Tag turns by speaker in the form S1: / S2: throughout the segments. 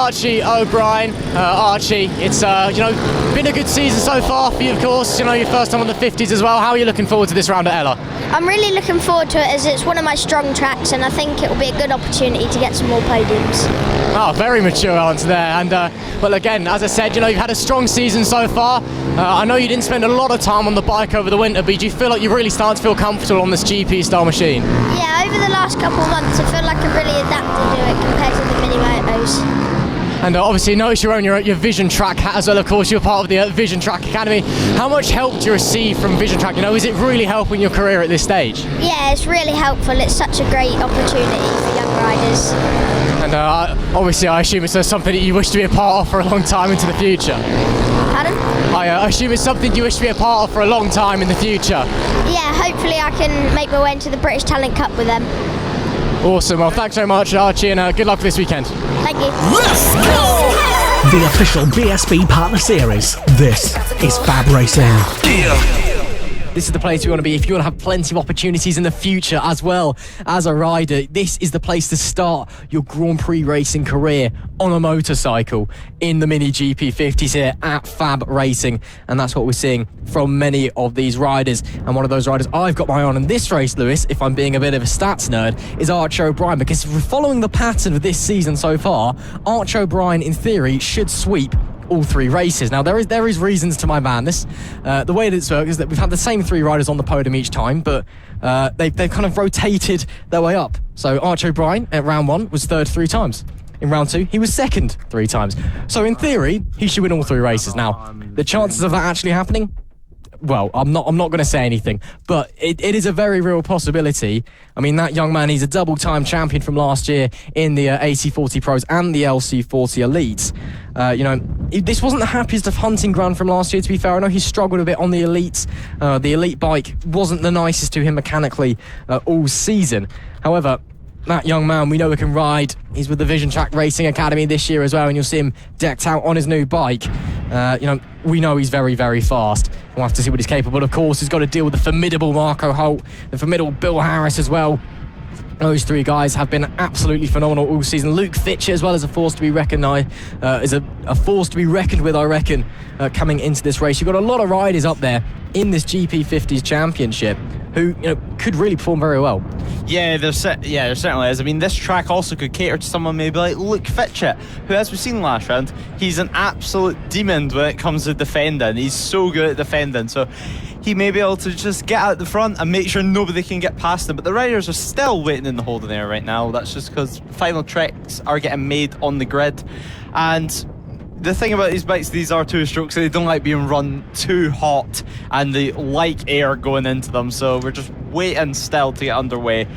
S1: Archie O'BRIEN. Archie, it's been a good season so far for you, of course. Your first time on the 50s as well. How are you looking forward to this round at Ellough?
S2: I'm really looking forward to it, as it's one of my strong tracks, and I think it will be a good opportunity to get some more podiums.
S1: Oh, very mature answer there. And well, again, as I said, you've had a strong season so far. I know you didn't spend a lot of time on the bike over the winter, but do you feel like you're really starting to feel comfortable on this GP style machine?
S2: Yeah, over the last couple of months, I feel like I've really adapted to it compared to the Minimotos.
S1: And obviously, notice you're wearing your Visiontrack hat as well. Of course, you're part of the Visiontrack Academy. How much help do you receive from Visiontrack? Is it really helping your career at this stage?
S2: Yeah, it's really helpful. It's such a great opportunity for young riders.
S1: And obviously, I assume it's something that you wish to be a part of for a long time into the future.
S2: Pardon?
S1: I assume it's something you wish to be a part of for a long time in the future.
S2: Yeah, hopefully I can make my way into the British Talent Cup with them.
S1: Awesome. Well, thanks very much, Archie, and good luck for this weekend.
S2: Thank you.
S3: Let's go! The official BSB Partner Series. This is FAB-Racing.
S1: This is the place you want to be if you want to have plenty of opportunities in the future as well as a rider. This is the place to start your Grand Prix racing career on a motorcycle in the Mini GP50s here at FAB-Racing. And that's what we're seeing from many of these riders. And one of those riders I've got my eye on in this race, Lewis, if I'm being a bit of a stats nerd, is Archie O'BRIEN. Because if we're following the pattern of this season so far, Archie O'BRIEN, in theory, should sweep all three races. Now, there is reasons to my madness. The way that it's worked is that we've had the same three riders on the podium each time, but they've kind of rotated their way up. So Archie O'BRIEN at round 1 was third 3 times. In round 2, he was second 3 times. So in theory, he should win all 3 races. Now, the chances of that actually happening, well, I'm not going to say anything, but it is a very real possibility. That young man, he's a double-time champion from last year in the AC40 Pros and the LC40 Elites. This wasn't the happiest of hunting ground from last year, to be fair. I know he struggled a bit on the Elites. The Elite bike wasn't the nicest to him mechanically all season. However, that young man, we know he can ride. He's with the Visiontrack Racing Academy this year as well, and you'll see him decked out on his new bike. We know he's very, very fast. We'll have to see what he's capable. Of course, he's got to deal with the formidable Marco HOLT, the formidable Bill Harris as well. Those 3 guys have been absolutely phenomenal all season. Luke FITCHETT as well as a force to be reckoned with, I reckon, coming into this race. You've got a lot of riders up there in this GP50s championship who could really perform very well.
S4: Yeah, there certainly is. This track also could cater to someone maybe like Luke FITCHETT, who, as we've seen last round, he's an absolute demon when it comes to defending. He's so good at defending, so he may be able to just get out the front and make sure nobody can get past him. But the riders are still waiting in the holding area right now. That's just because final tricks are getting made on the grid. And the thing about these bikes, these are 2-strokes, they don't like being run too hot and they like air going into them. So we're just waiting still to get underway.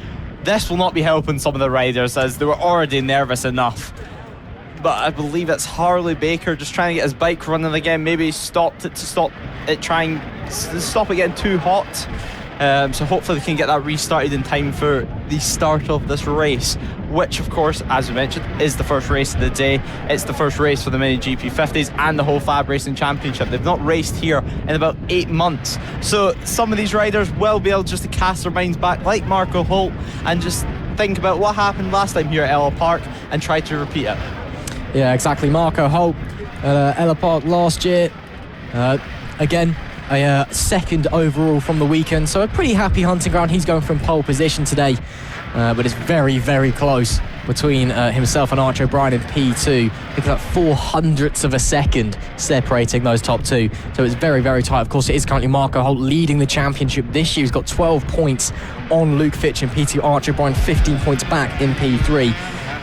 S4: This will not be helping some of the riders, as they were already nervous enough. But I believe it's Harley BAKER just trying to get his bike running again. Maybe stopped it to stop it getting too hot. So hopefully they can get that restarted in time for the start of this race, which of course, as we mentioned, is the first race of the day. It's the first race for the Mini GP50s and the whole FAB-Racing Championship. They've not raced here in about 8 months. So some of these riders will be able just to cast their minds back, like Marco HOLT, and just think about what happened last time here at Ellough Park and try to repeat it.
S1: Yeah, exactly. Marco HOLT at Ellough Park last year. Again, a second overall from the weekend, so a pretty happy hunting ground. He's going from pole position today, but it's very, very close between himself and Archie O'BRIEN in P2. Picking up 0.04 of a second separating those top 2, so it's very, very tight. Of course, it is currently Marco HOLT leading the championship this year. He's got 12 points on Luke FITCHETT in P2. Archie O'BRIEN 15 points back in P3.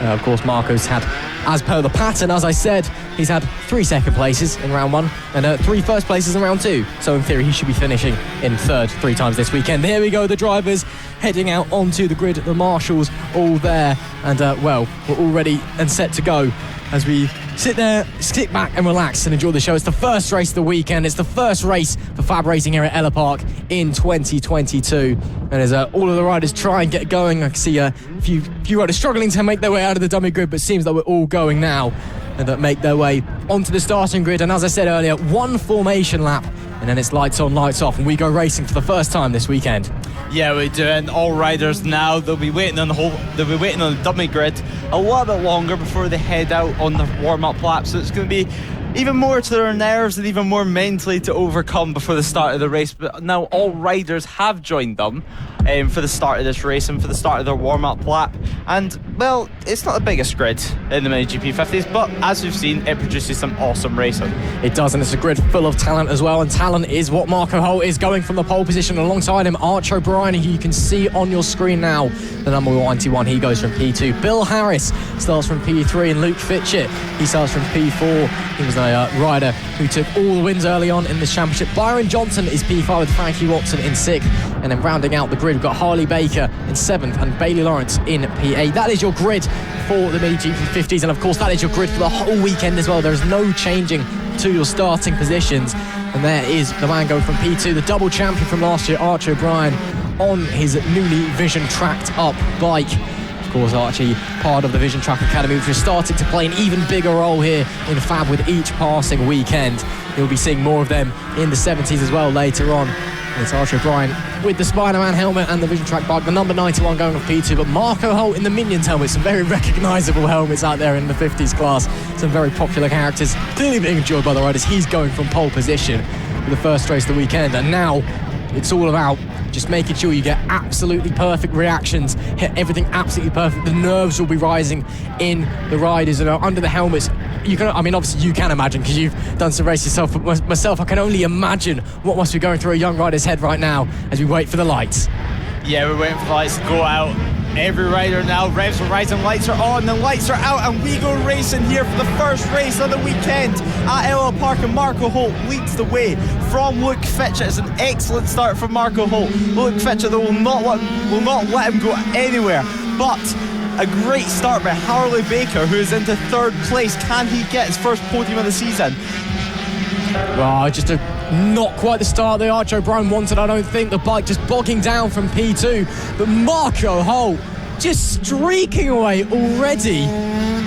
S1: Of course, Marco's had, as per the pattern, as I said, he's had 3 second places in round 1 and 3 first places in round 2. So in theory, he should be finishing in third 3 times this weekend. Here we go, the drivers heading out onto the grid. The marshals all there, and well, we're all ready and set to go as we sit back and relax and enjoy the show. It's the first race of the weekend. It's the first race for FAB-Racing here at Ellough Park in 2022. And as all of the riders try and get going, I can see a few riders struggling to make their way out of the dummy grid, but it seems like we're all going now and that make their way onto the starting grid. And as I said earlier, 1 formation lap, and then it's lights on, lights off, and we go racing for the first time this weekend.
S4: Yeah, we do, and all riders now, they'll be waiting on the dummy grid a little bit longer before they head out on the warm-up lap, so it's going to be even more to their nerves and even more mentally to overcome before the start of the race. But now all riders have joined them for the start of this race and for the start of their warm-up lap. And, well, it's not the biggest grid in the MiniGP50s, but as we've seen, it produces some awesome racing.
S1: It does, and it's a grid full of talent as well, and talent is what Marco Holt is, going from the pole position. Alongside him, Archie O'BRIEN, who you can see on your screen now, the number 91, he goes from P2. Bill Harris starts from P3, and Luke Fitchett, he starts from P4. He was a rider who took all the wins early on in this championship. Byron JOHNSON is P5 with Frankie WATSON in 6th, and then rounding out the grid, we've got Harley BAKER in 7th and Bailey Lawrence in P8. That is your grid for the MiniGP50s, and of course that is your grid for the whole weekend as well. There is no changing to your starting positions, and there is the man going from P2, the double champion from last year, Archie O'BRIEN, on his newly Visiontracked up bike. Of course, Archie, part of the Visiontrack Academy, which is starting to play an even bigger role here in FAB with each passing weekend. You'll be seeing more of them in the 70s as well later on. And it's Archie O'BRIEN with the Spider-Man helmet and the Visiontrack bike, the number 91 going off P2, but Marco Holt in the Minions helmet. Some very recognisable helmets out there in the 50s class. Some very popular characters, clearly being enjoyed by the riders. He's going from pole position for the first race of the weekend, and now it's all about just making sure you get absolutely perfect reactions, hit everything absolutely perfect. The nerves will be rising in the riders, and under the helmets. Obviously you can imagine, because you've done some races yourself, but myself, I can only imagine what must be going through a young rider's head right now as we wait for the lights. Yeah, we're waiting for the lights to go out. Every rider now, revs are rising, lights are on, the lights are out, and we go racing here for the first race of the weekend at Ellough Park, and Marco Holt leads the way from Luke Fitchett. It's an excellent start from Marco Holt. Luke Fitchett, though, will not let him go anywhere, but a great start by Harley BAKER, who is into 3rd place. Can he get his first podium of the season? Well, not quite the start that Archie O'BRIEN wanted, I don't think. The bike just bogging down from P2, but Marco Holt just streaking away already.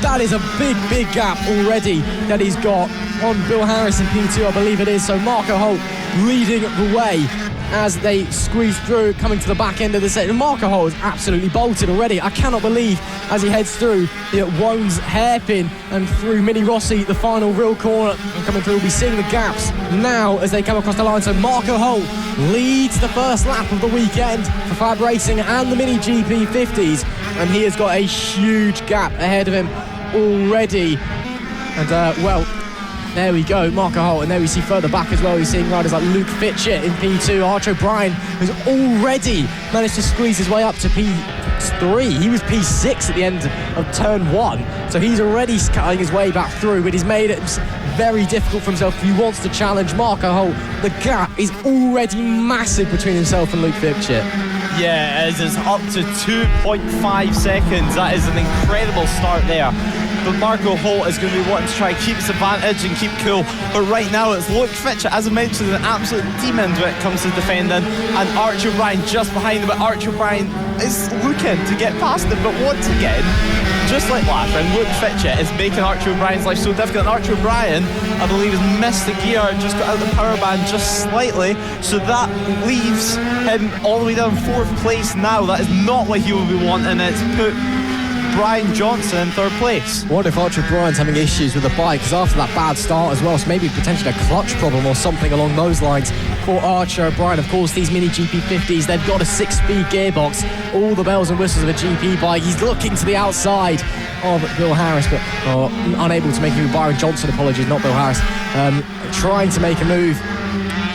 S1: That is a big gap already that he's got on Bill Harris in P2, I believe it is. So Marco Holt leading the way as they squeeze through, coming to the back end of the set. Marco Holt is absolutely bolted already. I cannot believe, as he heads through the Wones hairpin and through Mini Rossi, the final real corner, and coming through, we'll be seeing the gaps now as they come across the line. So Marco Holt leads the first lap of the weekend for FAB-Racing and the MiniGP50s, and he has got a huge gap ahead of him already. And there we go, Marco Holt, and there we see further back as well, we're seeing riders like Luke Fitchett in P2, Archie O'BRIEN, who's already managed to squeeze his way up to P3. He was P6 at the end of turn 1, so he's already cutting his way back through, but he's made it very difficult for himself if he wants to challenge Marco Holt. The gap is already massive between himself and Luke Fitchett. Yeah, it is up to 2.5 seconds. That is an incredible start there. But Marco Holt is going to be wanting to try and keep his advantage and keep cool. But right now it's Luke Fitchett, as I mentioned, an absolute demon when it comes to defending, and Archie O'BRIEN just behind him. But Archie O'BRIEN is looking to get past him, but once again, just like last round, Luke Fitchett is making Archie O'BRIEN's life so difficult. And Archie O'BRIEN, I believe, has missed the gear and just got out the power band just slightly, so that leaves him all the way down 4th place now. That is not what he will be wanting. It's put Byron JOHNSON in 3rd place. What if Archie O'BRIEN's having issues with the bike? Because after that bad start as well, so maybe potentially a clutch problem or something along those lines for Archie O'BRIEN. Of course, these MiniGP50s, they've got a 6-speed gearbox, all the bells and whistles of a GP bike. He's looking to the outside of Bill Harris, but unable to make a move. Byron JOHNSON, apologies, not Bill Harris, trying to make a move.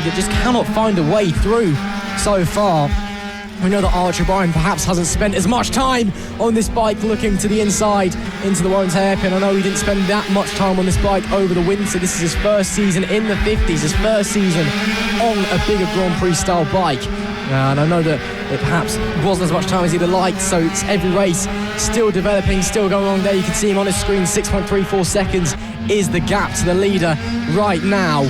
S1: They just cannot find a way through so far. We know that Archie O'BRIEN perhaps hasn't spent as much time on this bike looking to the inside into the Wones hairpin. I know he didn't spend that much time on this bike over the winter. This is his first season in the 50s, his first season on a bigger Grand Prix style bike. And I know that it perhaps wasn't as much time as he'd have liked, so it's every race still developing, still going on there. You can see him on his screen, 6.34 seconds is the gap to the leader right now.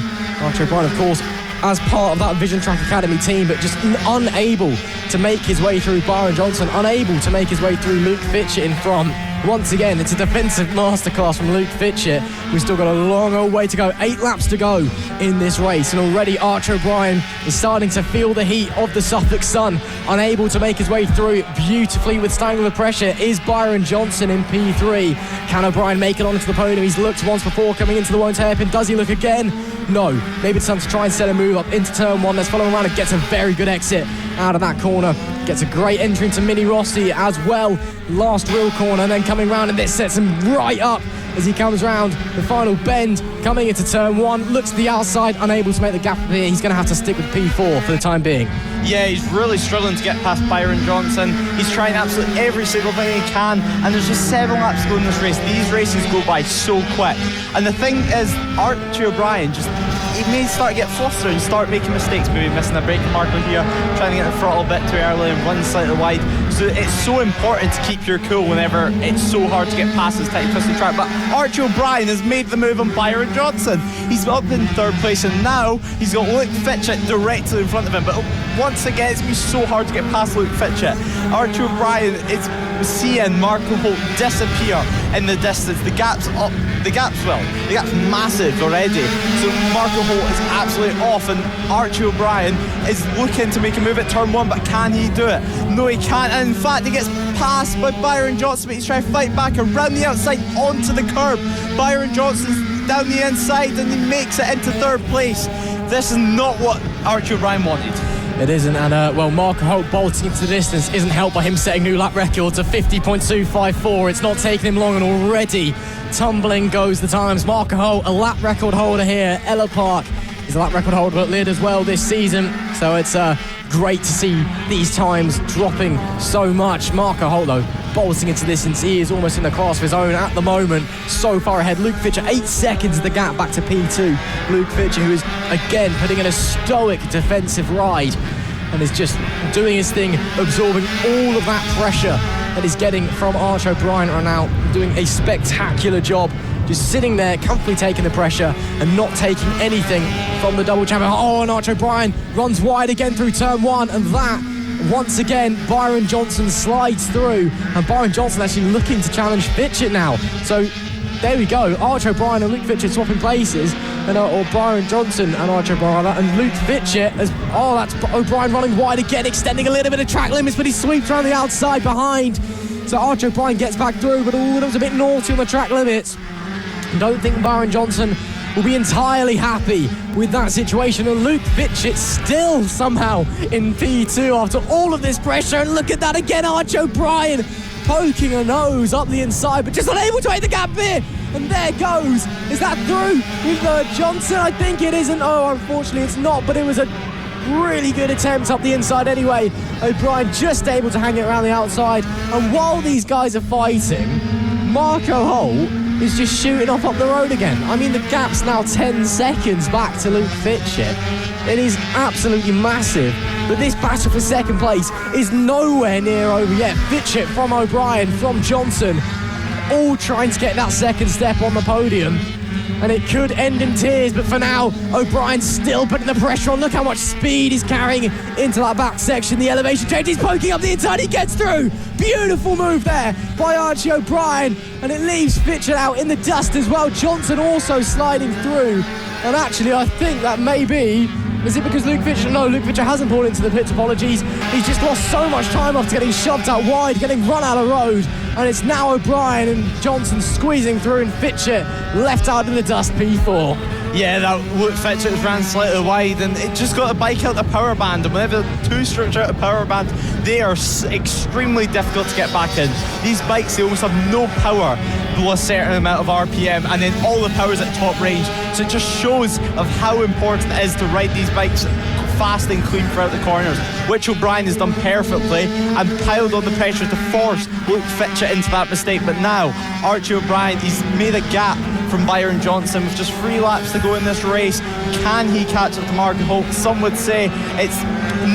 S1: Archie O'BRIEN, of course, as part of that Visiontrack Academy team, but just unable to make his way through Byron JOHNSON, unable to make his way through Luke Fitchett in front. Once again, it's a defensive masterclass from Luke Fitchett. We've still got a long old way to go. 8 laps to go in this race, and already Archie O'BRIEN is starting to feel the heat of the Suffolk sun, unable to make his way through. Beautifully withstanding the pressure is Byron JOHNSON in P3. Can O'BRIEN make it onto the podium? He's looked once before coming into the Won't Hairpin. Does he look again? No. Maybe it's time to try and set a move up into turn 1. Let's follow him around and gets a very good exit out of that corner. Gets a great entry into Mini Rossi as well. Last real corner, and then coming round, and this sets him right up as he comes round the final bend, coming into turn 1, looks to the outside, unable to make the gap here. He's going to have to stick with P4 for the time being.
S4: Yeah, he's really struggling to get past Byron JOHNSON. He's trying absolutely every single thing he can, and there's just 7 laps to go in this race. These races go by so quick. And the thing is, Archie O'BRIEN he may start to get flustered and start making mistakes, maybe missing a braking marker here, trying to get the throttle a bit too early and run slightly wide. So it's so important to keep your cool whenever it's so hard to get past this tight twisted track. But Archie O'BRIEN has made the move on Byron JOHNSON. He's up in 3rd place, and now he's got Luke Fitchett directly in front of him. But once again, it's going to be so hard to get past Luke Fitchett. Archie O'BRIEN is seeing Marco Holt disappear in the distance. The gap's massive already. So Marco Holt is absolutely off, and Archie O'BRIEN is looking to make a move at turn 1, but can he do it? No, he can't. And in fact, he gets passed by Byron JOHNSON, but he's trying to fight back around the outside onto the curb. Byron JOHNSON's down the inside, and he makes it into 3rd place. This is not what Archie O'BRIEN wanted.
S1: It isn't, and Marco Holt bolting into the distance isn't helped by him setting new lap records of 50.254. It's not taking him long, and already tumbling goes the times. Marco Holt, a lap record holder here. Ellough Park is a lap record holder at Lid as well this season, so it's great to see these times dropping so much. Marco Holt, though, bolting into this, since he is almost in the class of his own at the moment, so far ahead. Luke Fitchett, 8 seconds of the gap back to P2. Luke Fitchett, who is again putting in a stoic defensive ride and is just doing his thing, absorbing all of that pressure that he's getting from Archie O'BRIEN right now, doing a spectacular job, just sitting there, comfortably taking the pressure and not taking anything from the double champion. Oh, and Archie O'BRIEN runs wide again through turn 1, and that, once again, Byron JOHNSON slides through, and Byron JOHNSON actually looking to challenge Fitchett now. So there we go, Archie O'BRIEN and Luke Fitchett swapping places, and or Byron JOHNSON and Archie O'BRIEN, and Luke Fitchett as, that's O'BRIEN running wide again, extending a little bit of track limits, but he sweeps around the outside behind. So Archie O'BRIEN gets back through, but that was a bit naughty on the track limits. I don't think Byron JOHNSON will be entirely happy with that situation, and Luke Fitchett still somehow in P2 after all of this pressure. And look at that again, Archie O'BRIEN poking a nose up the inside, but just unable to make the gap here. And there goes. Is that through with JOHNSON? I think it isn't. Oh, unfortunately it's not, but it was a really good attempt up the inside anyway. O'BRIEN just able to hang it around the outside. And while these guys are fighting, Marco Holt is just shooting off up the road again. I mean, the gap's now 10 seconds back to Luke Fitchett. It is absolutely massive, but this battle for 2nd place is nowhere near over yet. Fitchett from O'BRIEN, from JOHNSON, all trying to get that 2nd step on the podium, and it could end in tears, but for now, O'BRIEN's still putting the pressure on. Look how much speed he's carrying into that back section. The elevation change, he's poking up the inside, he gets through. Beautiful move there by Archie O'BRIEN, and it leaves Fitchett out in the dust as well. JOHNSON also sliding through, and actually I think that may be, is it because Luke Fitchett? No, Luke Fitchett hasn't pulled into the pits, apologies. He's just lost so much time after getting shoved out wide, getting run out of road. And it's now O'BRIEN and JOHNSON squeezing through, and Fitchett left out in the dust, P4.
S4: Yeah, that Luke Fitchett ran slightly wide, and it just got the bike out the power band, and whenever 2 strokes out of power band, they are extremely difficult to get back in. These bikes, they almost have no power below a certain amount of RPM, and then all the power's at top range. So it just shows of how important it is to ride these bikes fast and clean throughout the corners, which O'BRIEN has done perfectly and piled on the pressure to force Luke Fitchett into that mistake. But now Archie O'BRIEN, he's made a gap from Byron JOHNSON with just 3 laps to go in this race. Can he catch up to Marco Holt? Some would say it's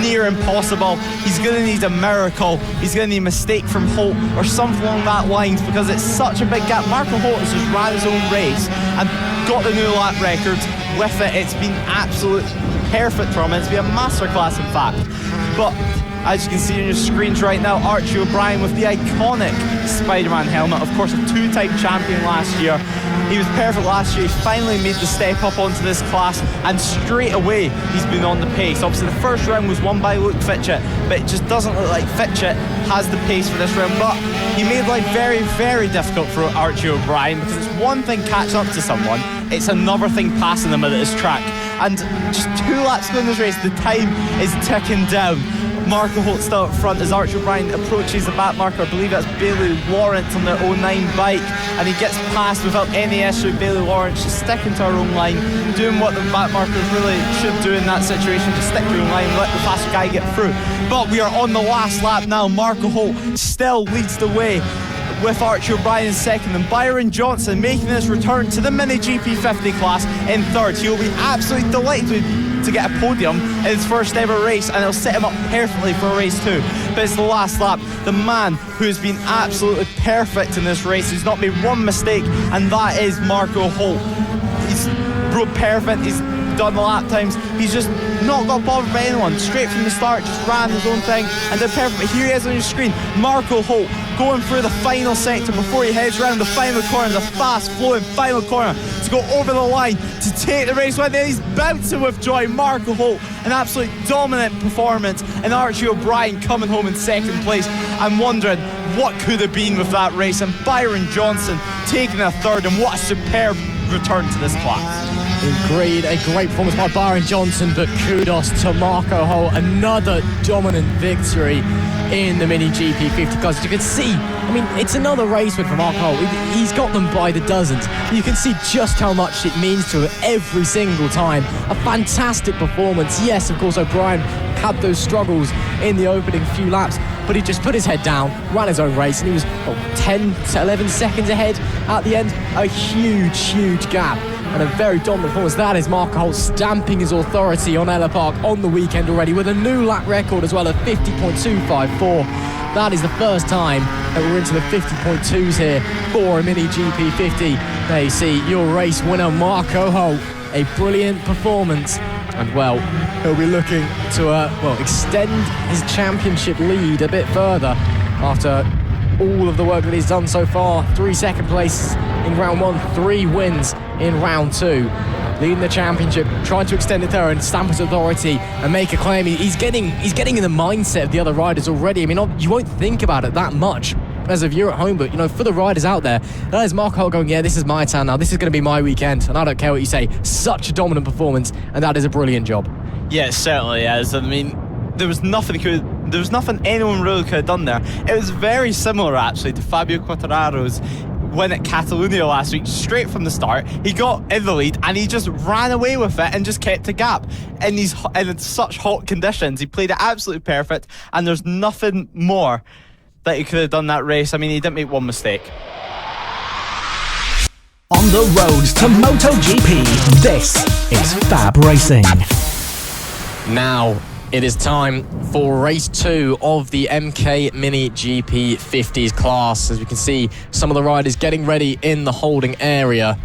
S4: near impossible. He's going to need a miracle. He's going to need a mistake from Holt or something along that lines, because it's such a big gap. Marco Holt has just ran his own race and got the new lap records with it. It's been absolute perfect from him. It's been a masterclass, in fact. But As you can see on your screens right now, Archie O'BRIEN with the iconic Spider-Man helmet. Of course, a two-time champion last year. He was perfect last year. He finally made the step up onto this class, and straight away he's been on the pace. Obviously, the first round was won by FITCHETT, but it just doesn't look like FITCHETT has the pace for this round. But he made life very, very difficult for Archie O'BRIEN, because it's one thing catching up to someone, it's another thing passing them at this track. And just 2 laps to go in this race, the time is ticking down. Marco HOLT still up front as Archie O'BRIEN approaches the back marker. I believe that's Bailey Lawrence on their 09 bike, and he gets past without any issue. Bailey Lawrence just sticking to her own line, doing what the back markers really should do in that situation. Just stick to your own line, let the faster guy get through. But we are on the last lap now. Marco HOLT still leads the way with Archie O'BRIEN in second, and Byron JOHNSON making his return to the MiniGP50 class in third. He'll be absolutely delighted to get a podium in his first ever race, and it'll set him up perfectly for race 2. But it's the last lap. The man who's been absolutely perfect in this race, who's not made one mistake, and that is Marco HOLT. He's rode perfect, he's done the lap times, he's just not got bothered by anyone. Straight from the start, just ran his own thing and did perfect. But here he is on your screen, Marco HOLT going through the final sector before he heads around the final corner, the fast flowing final corner, to go over the line to take the race win. Then he's bouncing with joy. Marco HOLT, an absolute dominant performance, and Archie O'BRIEN coming home in second place. I'm wondering what could have been with that race, and Byron JOHNSON taking a third, and what a superb return to this class.
S1: Agreed, a great performance by Byron JOHNSON, but kudos to Marco HOLT, another dominant victory in the MiniGP50. Guys, as you can see, I mean, it's another race win for Marco HOLT. He's got them by the dozens. You can see just how much it means to him every single time. A fantastic performance. Yes, of course, O'BRIEN had those struggles in the opening few laps, but he just put his head down, ran his own race, and he was 10 to 11 seconds ahead at the end. A huge, huge gap, and a very dominant performance. That is Marco HOLT stamping his authority on Ellough Park on the weekend already, with a new lap record as well of 50.254. That is the first time that we're into the 50.2s here for a MiniGP50. There you see your race winner, Marco HOLT. A brilliant performance, and well, he'll be looking to extend his championship lead a bit further after all of the work that he's done so far. 3 second place in round 1, 3 wins in round 2, leading the championship, trying to extend it there and stamp his authority and make a claim. He's getting in the mindset of the other riders already. I mean, you won't think about it that much as a viewer at home, but for the riders out there, that is Marco HOLT going, yeah, this is my turn now, this is going to be my weekend, and I don't care what you say. Such a dominant performance, and that is a brilliant job.
S4: Yeah, it certainly is. I mean, there was nothing anyone really could have done there. It was very similar actually to Fabio Quartararo's win at Catalonia last week. Straight from the start, he got in the lead and he just ran away with it and just kept a gap in such hot conditions. He played it absolutely perfect, and there's nothing more that he could have done that race. I mean, he didn't make one mistake.
S3: On the road to MotoGP, this is FAB-Racing.
S1: Now it is time for race 2 of the MK Mini GP50s class. As we can see, some of the riders getting ready in the holding area.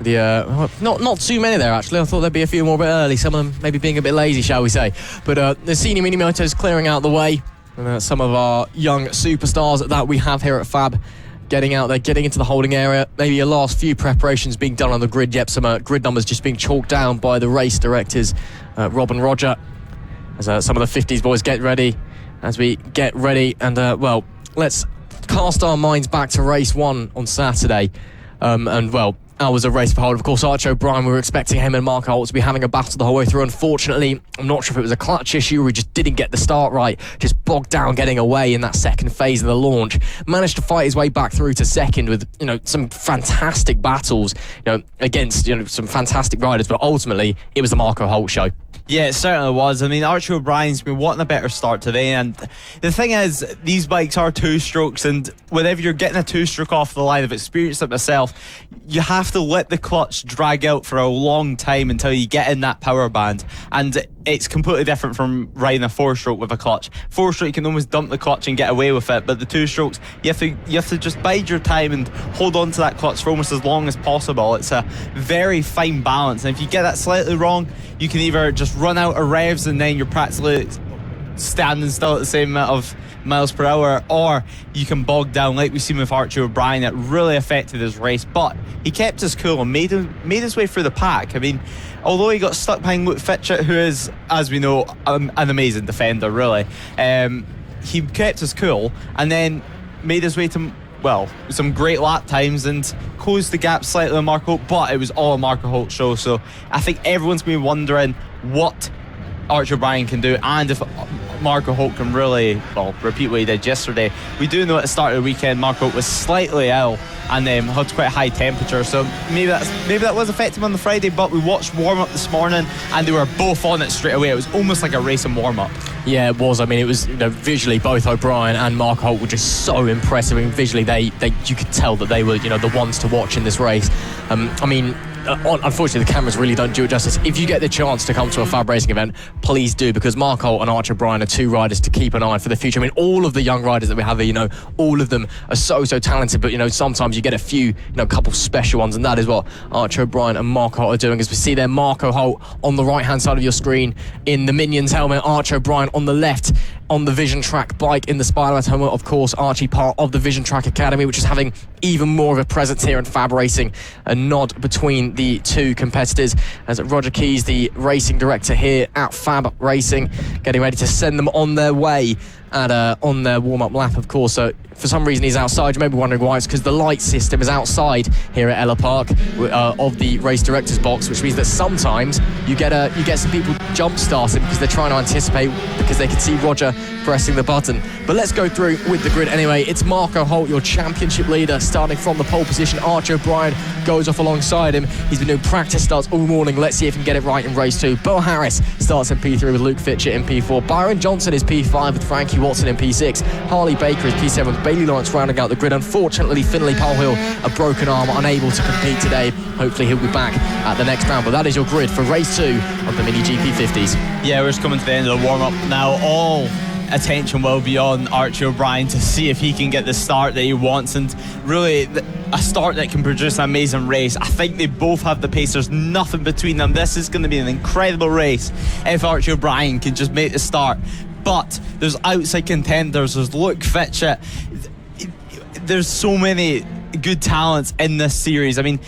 S1: Not too many there actually. I thought there'd be a few more a bit early. Some of them maybe being a bit lazy, shall we say. But the senior Minimotos clearing out the way. And some of our young superstars that we have here at FAB getting out there, getting into the holding area. Maybe a last few preparations being done on the grid. Yep, some grid numbers just being chalked down by the race directors, Rob and Roger. As some of the 50s boys get ready, as we get ready. And let's cast our minds back to race 1 on Saturday. Hours of race for hold. Of course, Archie O'BRIEN, we were expecting him and Marco HOLT to be having a battle the whole way through. Unfortunately, I'm not sure if it was a clutch issue or he just didn't get the start right. Just bogged down getting away in that second phase of the launch. Managed to fight his way back through to second with, some fantastic battles, against, some fantastic riders. But ultimately, it was the Marco HOLT show.
S4: Yeah, it certainly was. I mean, Archie O'BRIEN's been wanting a better start today, and the thing is, these bikes are 2-strokes, and whenever you're getting a 2-stroke off the line, I've experienced it myself, you have to let the clutch drag out for a long time until you get in that power band, and it's completely different from riding a 4-stroke with a clutch. 4-stroke, you can almost dump the clutch and get away with it, but the 2-strokes, you have to just bide your time and hold on to that clutch for almost as long as possible. It's a very fine balance, and if you get that slightly wrong, you can either just run out of revs and then you're practically standing still at the same amount of miles per hour, or you can bog down like we've seen with Archie O'BRIEN. It really affected his race, but he kept his cool and made his way through the pack. I mean, although he got stuck behind Luke FITCHETT, who is, as we know, an amazing defender, really, he kept his cool and then made his way to, well, some great lap times and closed the gap slightly on Marco Holt, but it was all a Marco Holt show. So I think everyone's been wondering what Archie O'BRIEN can do, and if Marco Holt can really, well, repeat what he did yesterday. We do know at the start of the weekend Marco Holt was slightly ill and had quite a high temperature, so maybe that was affecting him on the Friday, but we watched warm-up this morning and they were both on it straight away. It was almost like a racing warm-up.
S1: Yeah, it was. I mean, it was, visually both O'BRIEN and Marco Holt were just so impressive. I mean, visually you could tell that they were, the ones to watch in this race. I mean, unfortunately, the cameras really don't do it justice. If you get the chance to come to a FAB-Racing event, please do, because Marco Holt and Archie O'BRIEN are two riders to keep an eye on for the future. I mean, all of the young riders that we have here, all of them are so talented, but, sometimes you get a few, couple special ones, and that is what Archie O'BRIEN and Marco Holt are doing. As we see there, Marco Holt on the right-hand side of your screen in the Minions helmet, Archie O'BRIEN on the left on the Visiontrack bike in the Spider-Man helmet. Of course, Archie part of the Visiontrack Academy, which is having even more of a presence here in FAB-Racing. A nod between the two competitors as Roger Keys, the racing director here at FAB-Racing, getting ready to send them on their way on their warm-up lap, of course. So for some reason he's outside. You may be wondering why. It's because the light system is outside here at Ellough Park of the race director's box, which means that sometimes you get some people jump starting because they're trying to anticipate, because they can see Roger pressing the button. But let's go through with the grid anyway. It's Marco Holt, your championship leader, starting from the pole position. Archie O'BRIEN goes off alongside him. He's been doing practice starts all morning. Let's see if he can get it right in race 2. Bill Harris starts in P3 with Luke FITCHETT in P4. Byron JOHNSON is P5 with Frankie WATSON in P6. Harley BAKER is P7. Bailey Lawrence rounding out the grid. Unfortunately, Finlay Polhill, a broken arm, unable to compete today. Hopefully he'll be back at the next round. But that is your grid for race 2 of the Mini GP50s.
S4: Yeah, we're just coming to the end of the warm-up now. All attention will be on Archie O'BRIEN to see if he can get the start that he wants, and really a start that can produce an amazing race. I think they both have the pace. There's nothing between them. This is going to be an incredible race if Archie O'BRIEN can just make the start. But there's outside contenders. There's Luke FITCHETT. There's so many good talents in this series. I mean,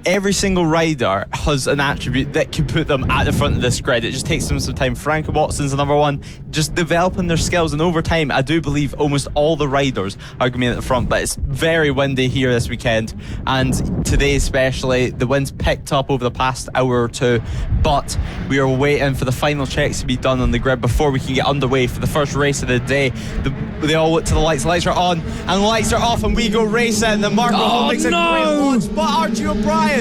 S4: every single rider has an attribute that can put them at the front of this grid. It just takes them some time. Frankie WATSON's another one, just developing their skills, and over time I do believe almost all the riders are going to be at the front. But it's very windy here this weekend, and today especially. The wind's picked up over the past hour or two, but we are waiting for the final checks to be done on the grid before we can get underway for the first race of the day. They all look to the lights. Lights are on and lights are off, and we go racing. The Marco Holt makes a great launch, but Archie O'BRIEN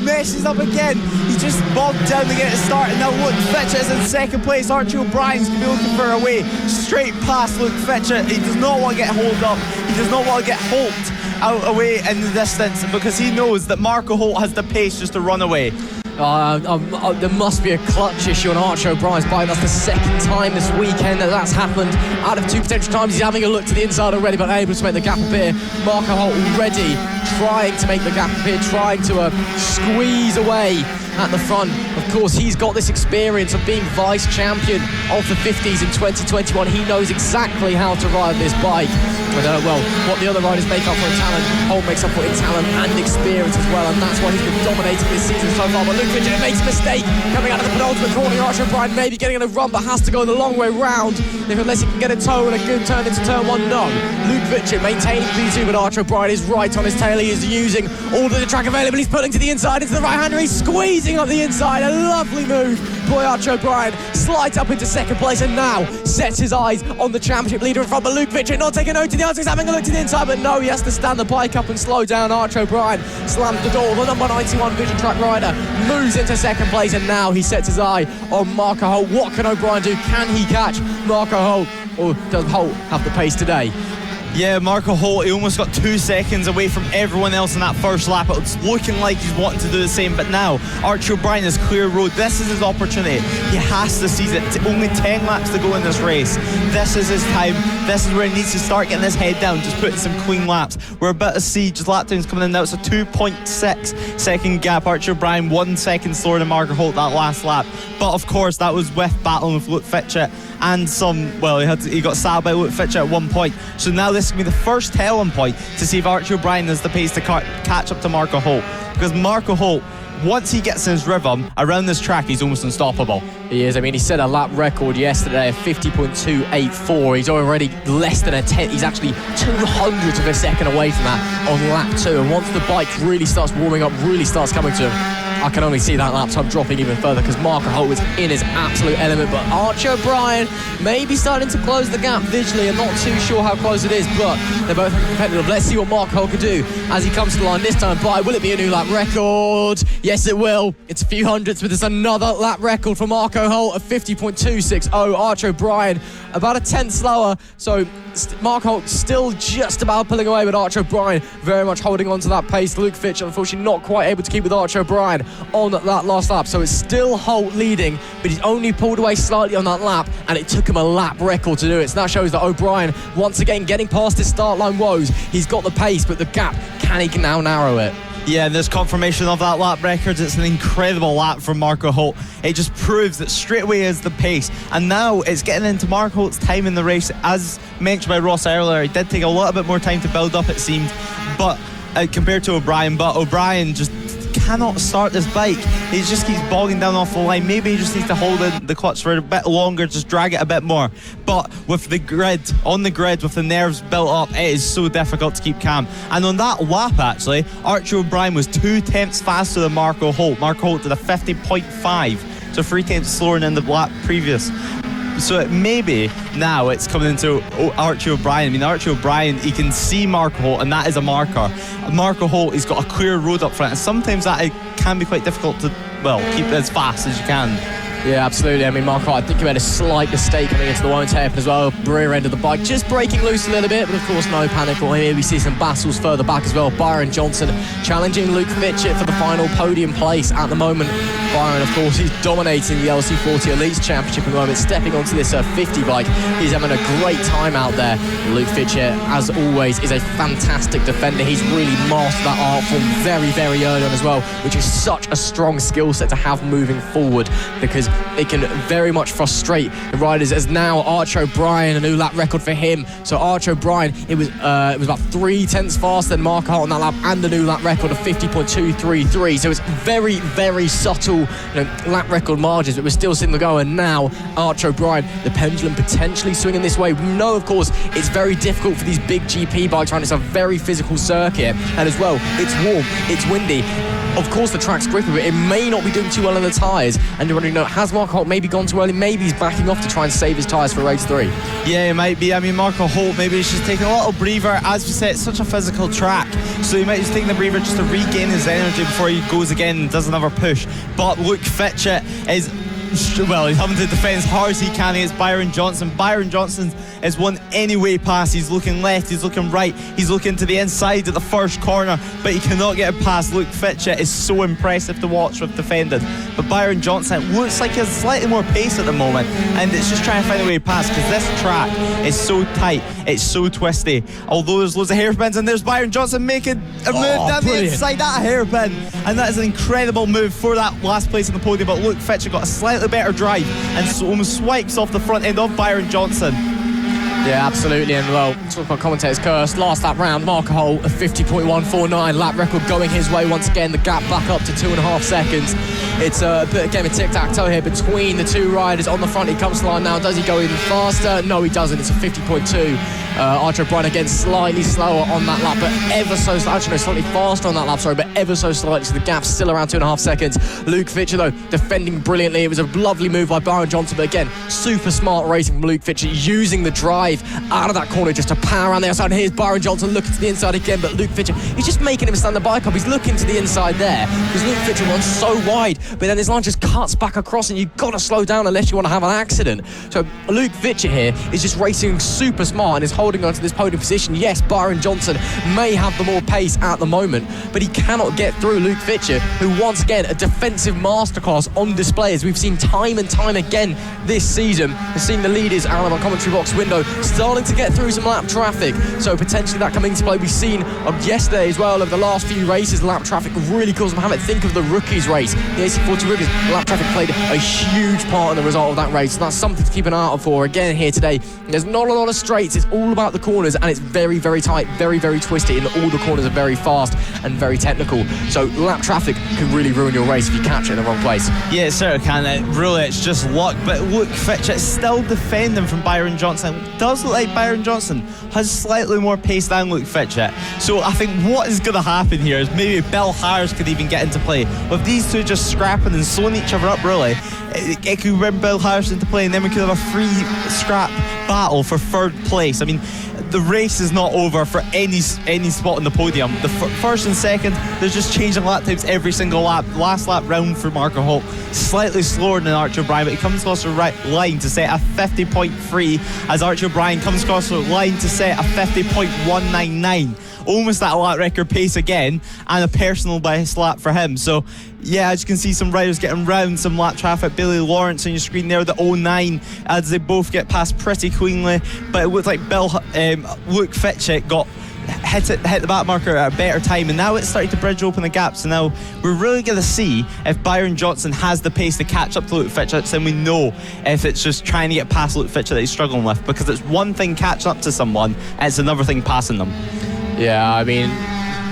S4: messes up again. He just bobbed down to get it started. Now Luke FITCHETT is in second place. Archie O'BRIEN's going to be looking for a way straight past Luke FITCHETT. He does not want to get Holt up. He does not want to get Holt out away in the distance, because he knows that Marco Holt has the pace just to run away.
S1: There must be a clutch issue on Archie O'BRIEN's bike. That's the second time this weekend that that's happened. Out of 2 potential times, he's having a look to the inside already, but unable to make the gap appear. Marco Holt already trying to make the gap appear, trying to squeeze away at the front. Of course, he's got this experience of being vice champion of the 50s in 2021. He knows exactly how to ride this bike. And, what the other riders make up for in talent, Holt makes up for in talent and experience as well, and that's why he's been dominating this season so far. But Luke FITCHETT makes a mistake coming out of the penultimate corner. Archie O'BRIEN maybe getting in a run, but has to go the long way round unless he can get a toe and a good turn into turn 1. No, Luke FITCHETT maintaining P2, but Archie O'BRIEN is right on his tail. He is using all of the track available. He's pulling to the inside into the right-hander. He's squeezing up the inside. A lovely move. Boy, Archie O'BRIEN slides up into second place and now sets his eyes on the championship leader in front. But Luke FITCHETT not taking note to the answer. He's having a look to the inside, but no, he has to stand the bike up and slow down. Archie O'BRIEN slams the door. The number 91 Visiontrack rider moves into second place, and now he sets his eye on Marco Holt. What can O'BRIEN do? Can he catch Marco Holt, or does Holt have the pace today?
S4: Yeah, Marco HOLT, he almost got 2 seconds away from everyone else in that first lap. It's looking like he's wanting to do the same, but now Archie O'BRIEN has clear road. This is his opportunity. He has to seize it. Only 10 laps to go in this race. This is his time. This is where he needs to start getting his head down, just putting some clean laps. We're about to see just lap times coming in now. It's a 2.6 second gap. Archie O'BRIEN 1 second slower than Marco HOLT that last lap. But of course, that was with battling with Luke FITCHETT and he got saddled by Luke FITCHETT at one point. So now this is going to be the first telling point to see if Archie O'BRIEN has the pace to catch up to Marco HOLT. Because Marco HOLT, once he gets in his rhythm around this track, he's almost unstoppable.
S1: He is. I mean, he set a lap record yesterday of 50.284. He's already less than a 10. He's actually 200th of a second away from that on lap 2. And once the bike really starts warming up, really starts coming to him, I can only see that lap time dropping even further because Marco HOLT is in his absolute element. But Archie O'BRIEN may be starting to close the gap visually. I'm not too sure how close it is, but they're both competitive. Let's see what Marco HOLT can do as he comes to the line this time by. Will it be a new lap record? Yes, it will. It's a few hundredths, but it's another lap record for Marco HOLT of 50.260. Archie O'BRIEN about a 10th slower. So Marco HOLT still just about pulling away, but Archie O'BRIEN very much holding on to that pace. Luke FITCHETT unfortunately not quite able to keep with Archie O'BRIEN on that last lap, so it's still HOLT leading, but he's only pulled away slightly on that lap, and it took him a lap record to do it. So that shows that O'BRIEN once again getting past his start line woes. He's got the pace, but the gap, can he now narrow it?
S4: Yeah, and there's confirmation of that lap record. It's an incredible lap from Marco HOLT. It just proves that straight away is the pace. And now it's getting into Marco HOLT's time in the race. As mentioned by Ross earlier, he did take a little bit more time to build up, it seemed, but compared to O'BRIEN. But O'BRIEN just cannot start this bike. He just keeps bogging down off the line. Maybe he just needs to hold in the clutch for a bit longer, just drag it a bit more. But with the grid, with the nerves built up, it is so difficult to keep calm. And on that lap, actually, Archie O'BRIEN was 2 tenths faster than Marco HOLT. Marco HOLT did a 50.5, so 3 tenths slower than the lap previous. So maybe now it's coming into Archie O'BRIEN. I mean, Archie O'BRIEN, he can see Marco HOLT, and that is a marker. Marco HOLT, he's got a clear road up front, and sometimes that can be quite difficult to, keep as fast as you can.
S1: Yeah, absolutely. I mean, Marco, I think he made a slight mistake coming into the won't happen as well. Rear end of the bike just breaking loose a little bit, but of course no panic for here. We see some battles further back as well. Byron JOHNSON challenging Luke FITCHETT for the final podium place at the moment. Byron, of course, he's dominating the LC40 Elites Championship at the moment, stepping onto this 50 bike. He's having a great time out there. Luke FITCHETT, as always, is a fantastic defender. He's really mastered that art form very, very early on as well, which is such a strong skill set to have moving forward, because it can very much frustrate the riders. As now Archie O'BRIEN, a new lap record for him. So Archie O'BRIEN, it was about 3 tenths faster than Marco HOLT on that lap, and the new lap record of 50.233. So it's very, very subtle, lap record margins, but we're still seeing the go. And now Archie O'BRIEN, the pendulum potentially swinging this way. We know, of course, it's very difficult for these big GP bikes, right? It's a very physical circuit, and as well, it's warm, it's windy. Of course, the track's grippy, but it may not be doing too well on the tyres. And you're wondering, has Marco HOLT maybe gone too early? Maybe he's backing off to try and save his tyres for race 3.
S4: Yeah, it might be. I mean, Marco HOLT, maybe he's just taking a little breather. As we said, it's such a physical track, so he might just take the breather just to regain his energy before he goes again and does another push. But Luke FITCHETT is, he's having to defend as hard as he can against Byron JOHNSON. Byron JOHNSON is one anyway pass. He's looking left, he's looking right, he's looking to the inside at the first corner, but he cannot get it past. Luke FITCHETT is so impressive to watch with defending. But Byron JOHNSON looks like he has slightly more pace at the moment, and it's just trying to find a way past, because this track is so tight, it's so twisty. Although there's loads of hairpins, and there's Byron JOHNSON making a move down the inside, that hairpin, and that is an incredible move for that last place on the podium. But Luke FITCHETT got a slightly better drive and so almost swipes off the front end of Byron JOHNSON.
S1: Yeah, absolutely. And talk about commentators curse. Last lap round, Marco HOLT, a 50.149 lap record going his way once again. The gap back up to 2.5 seconds. It's a bit of a game of tic-tac-toe here between the two riders. On the front, he comes to the line now. Does he go even faster? No, he doesn't. It's a 50.2. Archie O'BRIEN again slightly slower on that lap, but ever so slightly, slightly faster on that lap, but ever so slightly, so the gap's still around 2.5 seconds. Luke FITCHETT, though, defending brilliantly. It was a lovely move by Byron JOHNSON, but again, super smart racing from Luke FITCHETT, using the drive out of that corner just to power around the outside. And here's Byron JOHNSON looking to the inside again, but Luke FITCHETT, he's just making him stand the bike up. He's looking to the inside there, because Luke FITCHETT runs so wide but then this line just cuts back across and you've got to slow down unless you want to have an accident. So Luke FITCHETT here is just racing super smart and is holding on to this podium position. Yes, Byron JOHNSON may have the more pace at the moment, but he cannot get through Luke FITCHETT, who once again, a defensive masterclass on display, as we've seen time and time again this season. We're seeing the leaders out of our commentary box window starting to get through some lap traffic, so potentially that coming into play. We've seen yesterday as well, over the last few races, lap traffic really caused them havoc. Think of the rookies race, the AC40 rookies. Lap traffic played a huge part in the result of that race, so that's something to keep an eye out for. Again here today, there's not a lot of straights, it's all about the corners, and it's very, very tight, very, very twisty, and all the corners are very fast and very technical, so lap traffic can really ruin your race if you catch it in the wrong place.
S4: Yeah, it certainly can. Really, it's just luck, but look, FITCHETT still defending from Byron JOHNSON. It does look like Byron JOHNSON has slightly more pace than Luke FITCHETT, so I think what is going to happen here is maybe Bill Harris could even get into play. With these two just scrapping and slowing each other up, really, it could bring Bill Harris into play, and then we could have a free scrap battle for third place. I mean, the race is not over for any spot on the podium. The first and second, they're just changing lap times every single lap. Last lap round for Marco HOLT, slightly slower than Archie O'BRIEN, but he comes across the right line to set a 50.3 as Archie O'BRIEN comes across the line to set a 50.199. Almost that lap record pace again, and a personal best lap for him. So yeah, as you can see, some riders getting round some lap traffic. Billy Lawrence on your screen there, the 09, as they both get past pretty cleanly, but it looked like Luke FITCHETT got hit the back marker at a better time, and now it's starting to bridge open the gap. So now we're really going to see if Byron JOHNSON has the pace to catch up to Luke FITCHETT, then we know if it's just trying to get past Luke FITCHETT that he's struggling with, because it's one thing catching up to someone, and it's another thing passing them.
S1: Yeah, I mean,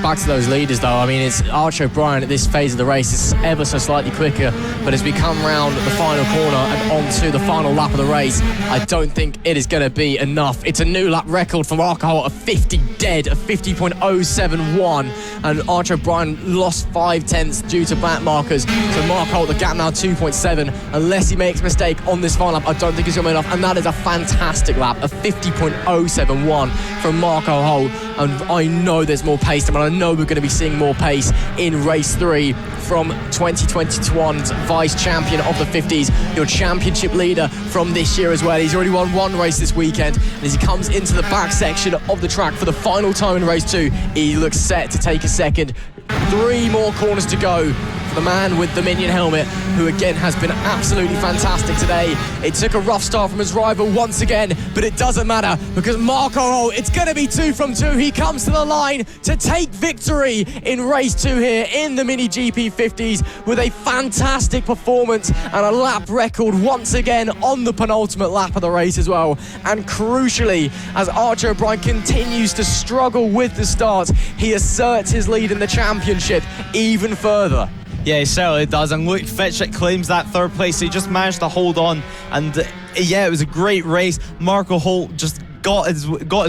S1: back to those leaders though, I mean, it's Archie O'BRIEN at this phase of the race is ever so slightly quicker, but as we come round the final corner and onto the final lap of the race, I don't think it is going to be enough. It's a new lap record for Marco HOLT, a 50 dead, a 50.071, and Archie O'BRIEN lost 5/10 due to back markers, so Marco HOLT, the gap now 2.7, unless he makes a mistake on this final lap, I don't think it's going to be enough, and that is a fantastic lap, a 50.071 from Marco HOLT, and I know there's more pace to him, and I know we're going to be seeing more pace in race 3 from 2021's vice champion of the 50s, your championship leader from this year as well. He's already won one race this weekend, and as he comes into the back section of the track for the final time in race 2, he looks set to take a second. 3 more corners to go for the man with the minion helmet, who again has been absolutely fantastic today. It took a rough start from his rival once again, but it doesn't matter, because Marco HOLT, it's going to be 2 from 2. He comes to the line to take victory in race 2 here in the Mini GP50s with a fantastic performance and a lap record once again on the penultimate lap of the race as well. And crucially, as Archie O'BRIEN continues to struggle with the start, he asserts his lead in the championship even further.
S4: Yeah, he certainly does, and Luke FITCHETT claims that third place. He just managed to hold on, and yeah, it was a great race. Marco HOLT just got his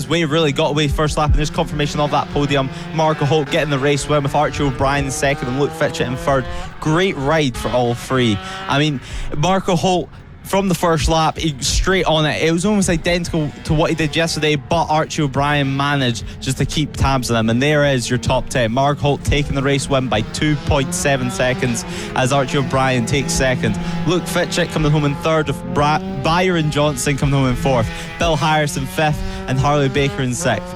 S4: way, really got away first lap, and there's confirmation of that podium. Marco HOLT getting the race win with Archie O'BRIEN in second and Luke FITCHETT in third. Great ride for all three. I mean, Marco HOLT, from the first lap, he straight on it. It was almost identical to what he did yesterday, but Archie O'BRIEN managed just to keep tabs on him, and there is your top 10. Marco HOLT taking the race win by 2.7 seconds as Archie O'BRIEN takes second. Luke FITCHETT coming home in third, with Byron JOHNSON coming home in fourth, Bill Harris in fifth, and Harley BAKER in sixth.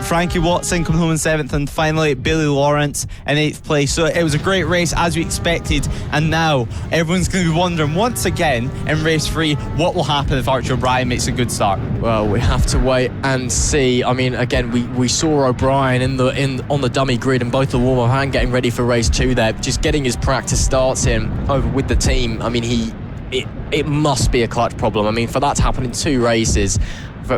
S4: Frankie WATSON coming home in seventh, and finally Billy Lawrence in eighth place. So it was a great race as we expected, and now everyone's going to be wondering once again in race 3 what will happen if Archie O'BRIEN makes a good start.
S1: Well, we have to wait and see. I mean, again, we saw O'BRIEN on the dummy grid in both the warm-up and getting ready for race 2 there, just getting his practice starts in over with the team. I mean, it must be a clutch problem. I mean, for that to happen in 2 races,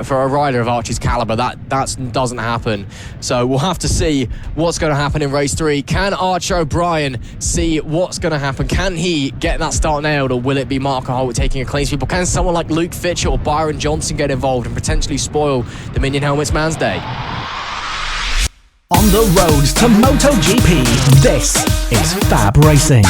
S1: for a rider of Archie's caliber, that doesn't happen. So we'll have to see what's going to happen in race 3. Can Archie O'BRIEN see what's going to happen? Can he get that start nailed, or will it be Marco HOLT taking a clean sweep? Or can someone like Luke FITCHETT or Byron JOHNSON get involved and potentially spoil the Minion Helmets Man's Day?
S3: On the road to MotoGP, this is FAB-Racing.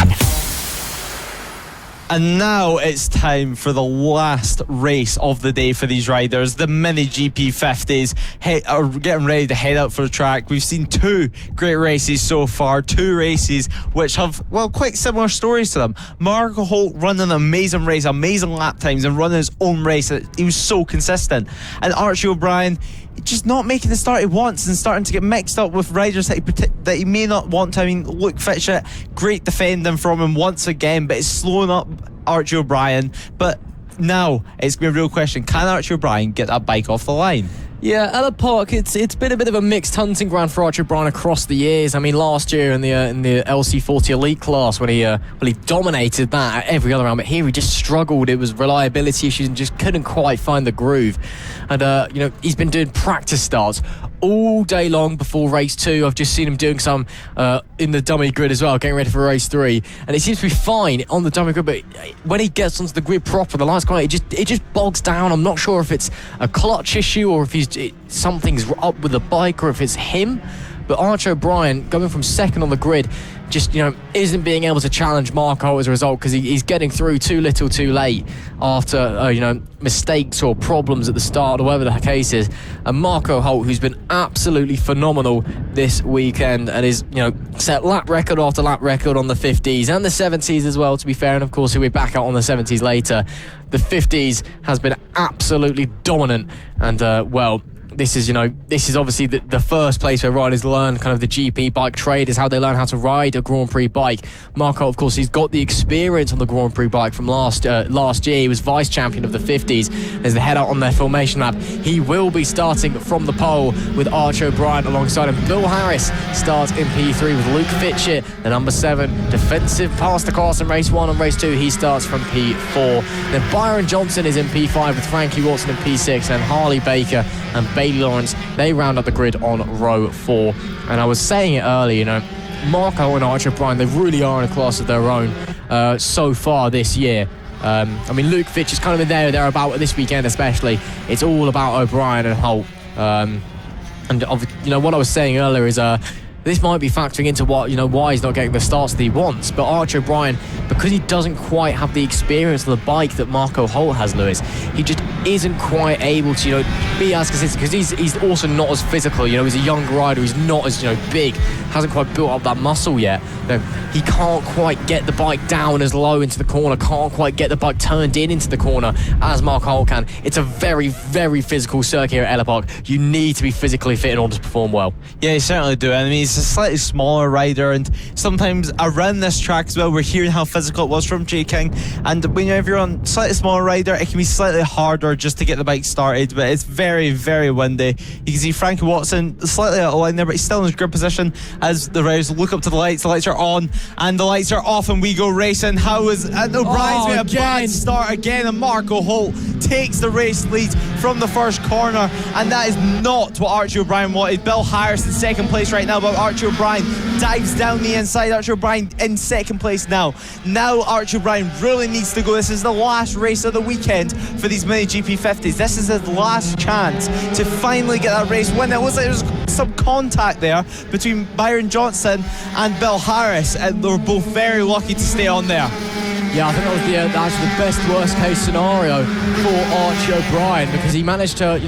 S4: And now it's time for the last race of the day for these riders. The MiniGP50s are getting ready to head out for the track. We've seen 2 great races so far, 2 races which have, well, quite similar stories to them. Marco Holt running an amazing race, amazing lap times, and running his own race. He was so consistent. And Archie O'BRIEN just not making the start he wants and starting to get mixed up with riders that he may not want to. I mean, Luke Fitchett, great defending from him once again, but it's slowing up Archie O'BRIEN. But now it's going to be a real question: can Archie O'BRIEN get that bike off the line?
S1: Yeah, Ellough Park, it's been a bit of a mixed hunting ground for Archie O'BRIEN across the years. I mean, last year in the LC40 Elite class, when he dominated that at every other round, but here he just struggled. It was reliability issues and just couldn't quite find the groove. And he's been doing practice starts all day long before race 2. I've just seen him doing some in the dummy grid as well, getting ready for race 3, and it seems to be fine on the dummy grid, but when he gets onto the grid proper, the last corner, it just bogs down. I'm not sure if it's a clutch issue or if something's up with the bike or if it's him. But Archie O'BRIEN, going from second on the grid, just isn't being able to challenge Marco Holt as a result, because he's getting through too little too late after mistakes or problems at the start or whatever the case is. And Marco Holt, who's been absolutely phenomenal this weekend and is set lap record after lap record on the 50s and the 70s as well, to be fair, and of course he'll be back out on the 70s later. The 50s has been absolutely dominant, and this is obviously the first place where riders learn kind of the GP bike trade, is how they learn how to ride a Grand Prix bike. Marco, of course, he's got the experience on the Grand Prix bike from last year. He was vice champion of the 50s. As they head out on their formation lap, he will be starting from the pole with Archie O'BRIEN alongside him. Bill Harris starts in P3 with Luke Fitchett, the number 7 defensive pass the class in race 1. and race 2 he starts from P4. Then Byron JOHNSON is in P5 with Frankie WATSON in P6, and Harley BAKER and Bailey Lawrence, they round up the grid on row 4. And I was saying it earlier, Marco and Archie O'BRIEN, they really are in a class of their own so far this year. Luke Fitch is kind of in thereabout this weekend especially. It's all about O'BRIEN and Holt. What I was saying earlier is this might be factoring into why he's not getting the starts that he wants. But Archie O'BRIEN, because he doesn't quite have the experience of the bike that Marco Holt has, Lewis, he just isn't quite able to be as consistent, because he's also not as physical. He's a younger rider, he's not as big, hasn't quite built up that muscle yet. He can't quite get the bike down as low into the corner, can't quite get the bike turned into the corner as Marco Holt can. It's a very, very physical circuit here at Ellough Park. You need to be physically fit in order to perform well.
S4: Yeah, you certainly do. I mean, he's a slightly smaller rider, and sometimes around this track as well, we're hearing how physical it was from J King. And if you're on slightly smaller rider, it can be slightly harder just to get the bike started, but it's very, very windy. You can see Frankie WATSON slightly out of line there, but he's still in his grid position as the riders look up to the lights. The lights are on and the lights are off, and we go racing. And O'BRIEN's made a bad start again, and Marco Holt takes the race lead from the first corner, and that is not what Archie O'BRIEN wanted. Bill Harris in second place right now, but Archie O'BRIEN dives down the inside. Archie O'BRIEN in second place now. Now Archie O'BRIEN really needs to go. This is the last race of the weekend for these MiniGP50s. This is his last chance to finally get that race win. It was like there was some contact there between Byron JOHNSON and Bill Harris, and they were both very lucky to stay on there.
S1: Yeah, I think that was actually the best worst case scenario for Archie O'BRIEN, because he managed to he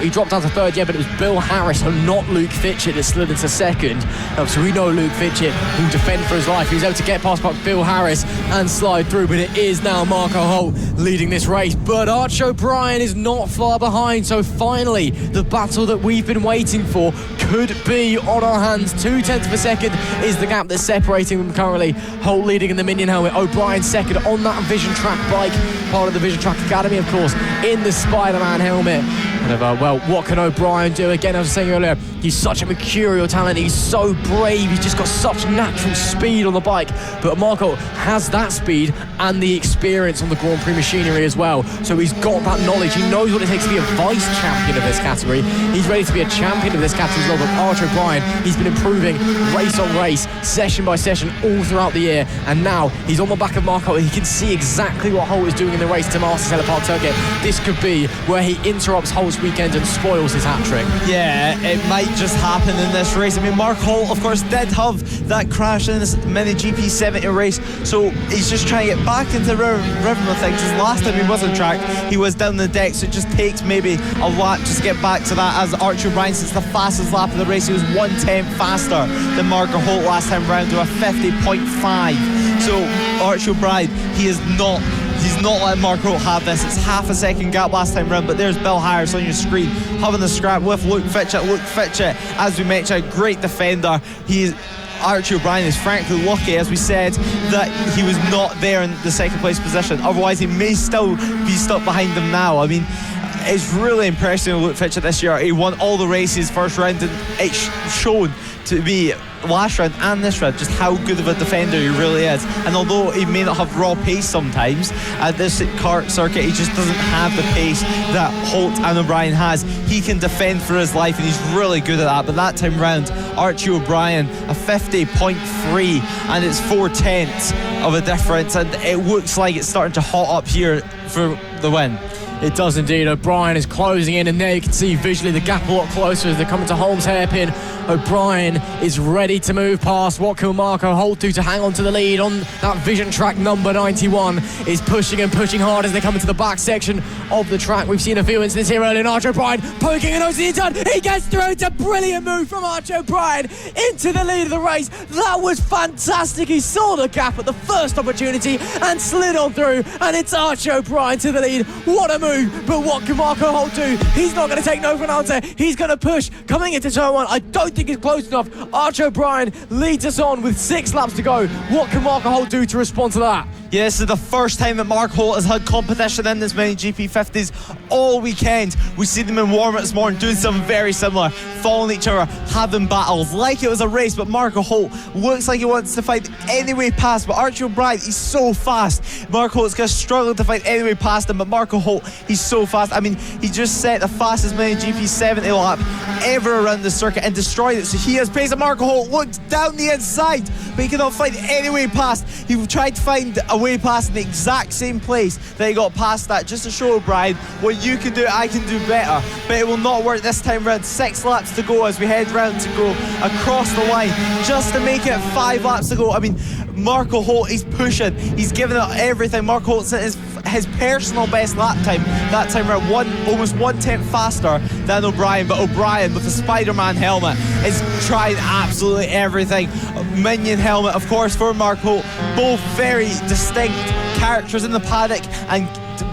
S1: dropped down to third, but it was Bill Harris and not Luke Fitchett that slid into second. So we know Luke Fitchett will defend for his life. He was able to get past Bill Harris and slide through, but it is now Marco Holt leading this race. But Archie O'BRIEN is not far behind, so finally the battle that we've been waiting for could be on our hands. 0.2 of a second is the gap that's separating them currently. Holt leading in the Minion helmet, O'BRIEN second on that Visiontrack bike, part of the Visiontrack Academy, of course, in the Spider-Man helmet. And what can O'BRIEN do? Again, I was saying earlier, he's such a mercurial talent, he's so brave, he's just got such natural speed on the bike. But Marco has that speed and the experience on the Grand Prix machinery as well. So he's got that knowledge, he knows what it takes to be a vice champion of this category. He's ready to be a champion of this category as well. But Archie O'BRIEN, he's been improving race on race, session by session, all throughout the year. And now he's on the back of Marco. He can see exactly what Holt is doing in the race to master Ellough Park circuit. This could be where he interrupts Holt's this weekend and spoils his hat-trick.
S4: Yeah, it might just happen in this race. I mean, Mark Holt, of course, did have that crash in this MiniGP70 race, so he's just trying to get back into the rhythm of things. His last time he was on track, he was down the deck, so it just takes maybe a lap just to get back to that. As Archie O'BRIEN, since the fastest lap of the race, he was 1/10 faster than Mark Holt last time round to a 50.5. So Archie O'BRIEN, he's not letting Mark Holt have this. It's half a second gap last time round, but there's Bill Harris on your screen having the scrap with Luke FITCHETT. Luke FITCHETT, as we mentioned, a great defender. Archie O'BRIEN is frankly lucky, as we said, that he was not there in the second place position. Otherwise, he may still be stuck behind him now. I mean, it's really impressive with Luke FITCHETT this year. He won all the races first round, and it's shown to be last round and this round just how good of a defender he really is. And although he may not have raw pace sometimes at this kart circuit, he just doesn't have the pace that Holt and O'Brien has. He can defend for his life, and he's really good at that. But that time round, Archie O'BRIEN, a 50.3, and it's 4/10 of a difference, and it looks like it's starting to hot up here for the win.
S1: It does indeed. O'Brien is closing in, and there you can see visually the gap a lot closer as they're coming to Holmes hairpin. O'Brien is ready to move past. What can Marco Holt do to hang on to the lead on that Visiontrack number 91? Is pushing and pushing hard as they come into the back section of the track. We've seen a few incidents here earlier. Archie O'Brien poking a nose to the inside. He gets through. It's a brilliant move from Archie O'Brien into the lead of the race. That was fantastic. He saw the gap at the first opportunity and slid on through, and it's Archie O'Brien to the lead. What a move. But what can Marco Holt do? He's not going to take no for an answer. He's going to push coming into turn one. I don't think it's close enough. Archie O'Brien leads us on with 6 laps to go. What can Marco Holt do to respond to that?
S4: Yeah, this is the first time that Mark Holt has had competition in this many GP50s all weekend. We see them in warm-up this morning doing something very similar, following each other, having battles like it was a race. But Marco Holt looks like he wants to fight any way past, but Archie O'Brien, he's so fast. Marco Holt's going to struggle to fight any way past him, but Marco Holt, he's so fast. I mean, he just set the fastest MiniGP70 lap ever around the circuit and destroyed it, so he has pace. And Marco Holt looks down the inside, but he cannot find any way past. He tried to find a way past in the exact same place that he got past that, just to show O'Brien, what you can do, I can do better. But it will not work this time round. 6 laps to go as we head round to go across the line, just to make it 5 laps to go. I mean, Marco Holt, he's pushing, he's giving it everything. Marco Holt set his personal best lap time that time around, almost 1/10 faster than O'Brien. But O'Brien, with the Spider-Man helmet, is trying absolutely everything. Minion helmet, of course, for Marco Holt. Both very distinct characters in the paddock, and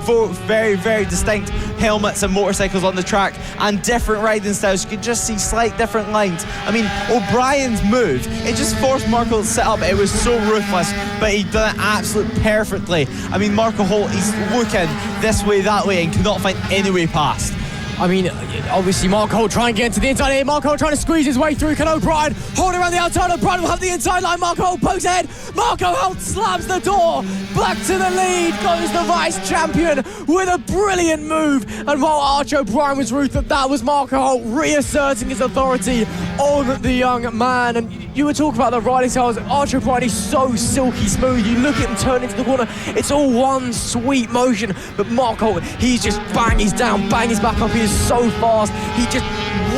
S4: both very, very distinct helmets and motorcycles on the track, and different riding styles. You can just see slight different lines. I mean, O'Brien's move, it just forced Marco to sit up. It was so ruthless, but he done it absolutely perfectly. I mean, Marco Holt, he's looking this way, that way, and cannot find any way past.
S1: I mean, obviously Marco Holt trying to get into the inside here. Marco Holt trying to squeeze his way through. Can O'Brien hold around the outside? O'Brien will have the inside line. Marco Holt pokes ahead. Marco Holt slams the door. Back to the lead goes the vice champion with a brilliant move. And while Archie O'Brien was ruthless, that was Marco Holt reasserting his authority on the young man. And you were talking about the riding styles. Archie O'Brien is so silky smooth. You look at him turn into the corner, it's all one sweet motion. But Marco Holt, he's just bang, he's down, bang, he's back up. He is so fast. He just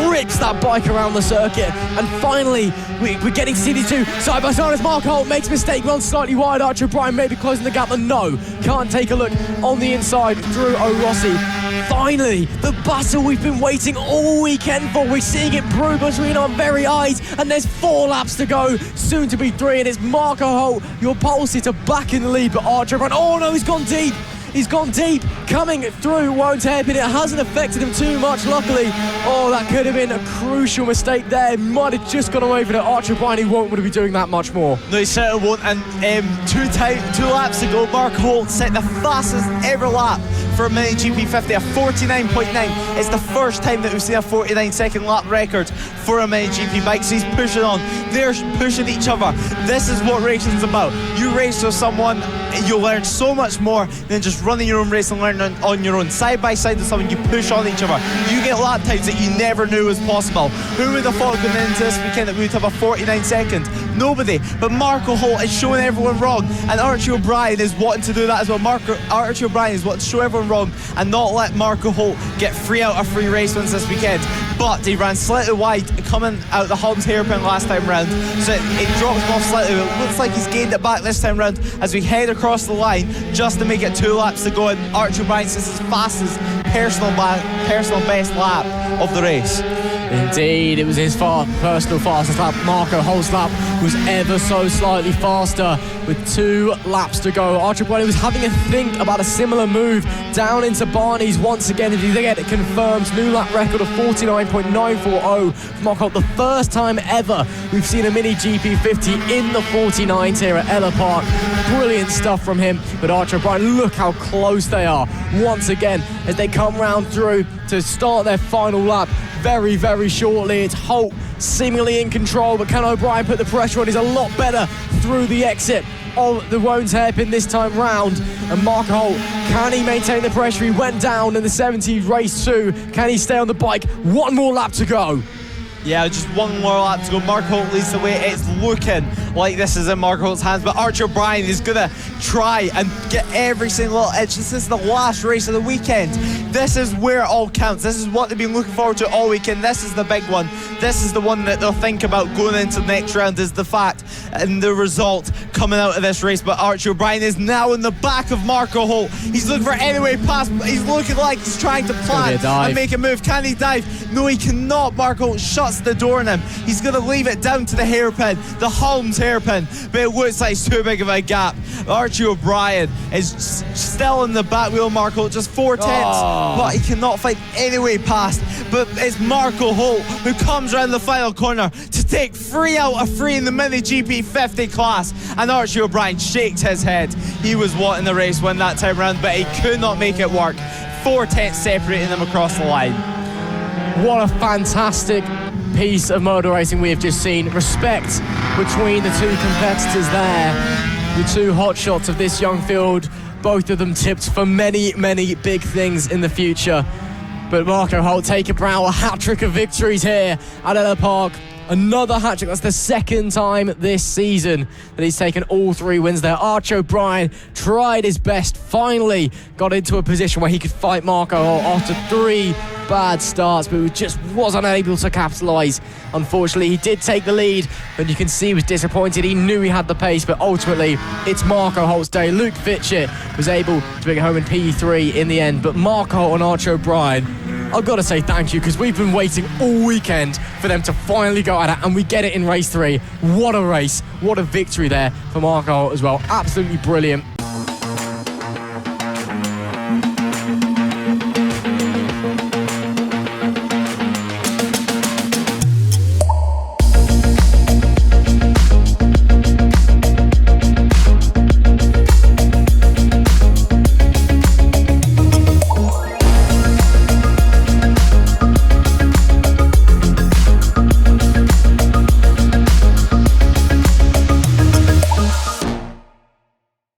S1: rips that bike around the circuit. And finally, we're getting to see these two side by side as Marco Holt makes a mistake, runs slightly wide. Archie O'Brien maybe closing the gap, but no, can't take a look on the inside. Drew O'Rossi. Finally, the battle we've been waiting all weekend for. We're seeing it brew between our very eyes, and there's 4 laps to go, soon to be 3, and it's Marco Holt, your pole sitter, back in the lead. But Archie O'Brien, oh no, he's gone deep. He's gone deep, coming through, won't hairpin. It hasn't affected him too much, luckily. Oh, that could have been a crucial mistake there. Might have just gone away with it. Archie O'Brien, he won't want to be doing that much more.
S4: No, he certainly won't. And 2 laps ago, Mark Holt set the fastest ever lap for a MiniGP50, a 49.9. It's the first time that we've seen a 49-second lap record for a MiniGP bike, so he's pushing on. They're pushing each other. This is what racing's about. You race with someone, you'll learn so much more than just running your own race and learning on your own. Side by side with someone, you push on each other. You get lap times that you never knew was possible. Who would have thought going into this weekend that we would have a 49-second Nobody. But Marco Holt is showing everyone wrong, and Archie O'Brien is wanting to do that as well. Archie O'Brien is wanting to show everyone wrong and not let Marco Holt get free out of free race wins this weekend. But he ran slightly wide coming out the Holmes hairpin last time round, so it drops him off slightly. It looks like he's gained it back this time round as we head across the line just to make it 2 laps to go, and Archie O'Brien says his fastest personal best lap of the race.
S1: Indeed, it was his personal fastest lap. Marco Holt's lap was ever so slightly faster with 2 laps to go. Archie O'Brien was having a think about a similar move down into Barney's once again. If you get it confirmed, new lap record of 49.940 for Marco Holt. The first time ever we've seen a Mini GP50 in the 49s here at Ellough Park. Brilliant stuff from him. But Archie O'Brien, look how close they are once again as they come round through to start their final lap. Very, very shortly, it's Holt seemingly in control, but can O'Brien put the pressure on? He's a lot better through the exit of the Wones hairpin this time round. And Marco Holt, can he maintain the pressure? He went down in the 70s race 2. Can he stay on the bike? 1 more lap to go.
S4: Yeah, just 1 more lap to go. Marco Holt leads the way. It's looking like this is in Marco Holt's hands, but Archie O'Brien is going to try and get every single edge. This is the last race of the weekend. This is where it all counts. This is what they've been looking forward to all weekend. This is the big one. This is the one that they'll think about going into the next round, is the fact and the result coming out of this race. But Archie O'Brien is now in the back of Marco Holt. He's looking for any way past. He's looking like he's trying to plan and make a move. Can he dive? No, he cannot. Marco Holt shuts the door on him. He's going to leave it down to the hairpin, the Holmes hairpin, but it looks like it's too big of a gap. Archie O'Brien is still in the back wheel. Marco Holt just 4 tenths, but he cannot find any way past. But it's Marco Holt who comes around the final corner to take 3 out of 3 in the Mini GP50 class, and Archie O'Brien shakes his head. He was wanting the race win that time around, but he could not make it work. 4 tenths separating them across the line.
S1: What a fantastic piece of motor racing we have just seen. Respect between the 2 competitors there. The 2 hot shots of this young field, both of them tipped for many, many big things in the future. But Marco Holt taking proud, a hat-trick of victories here at Ellough Park. Another hat-trick. That's the 2nd time this season that he's taken all 3 wins there. Archie O'Brien tried his best, finally got into a position where he could fight Marco Holt after 3 bad starts, but he just wasn't able to capitalise. Unfortunately, he did take the lead, but you can see he was disappointed. He knew he had the pace, but ultimately, it's Marco Holt's day. Luke FITCHETT was able to bring it home in P3 in the end, but Marco Holt and Archie O'Brien, I've got to say thank you, because we've been waiting all weekend for them to finally go at it, and we get it in race 3. What a race. What a victory there for Marco Holt as well. Absolutely brilliant.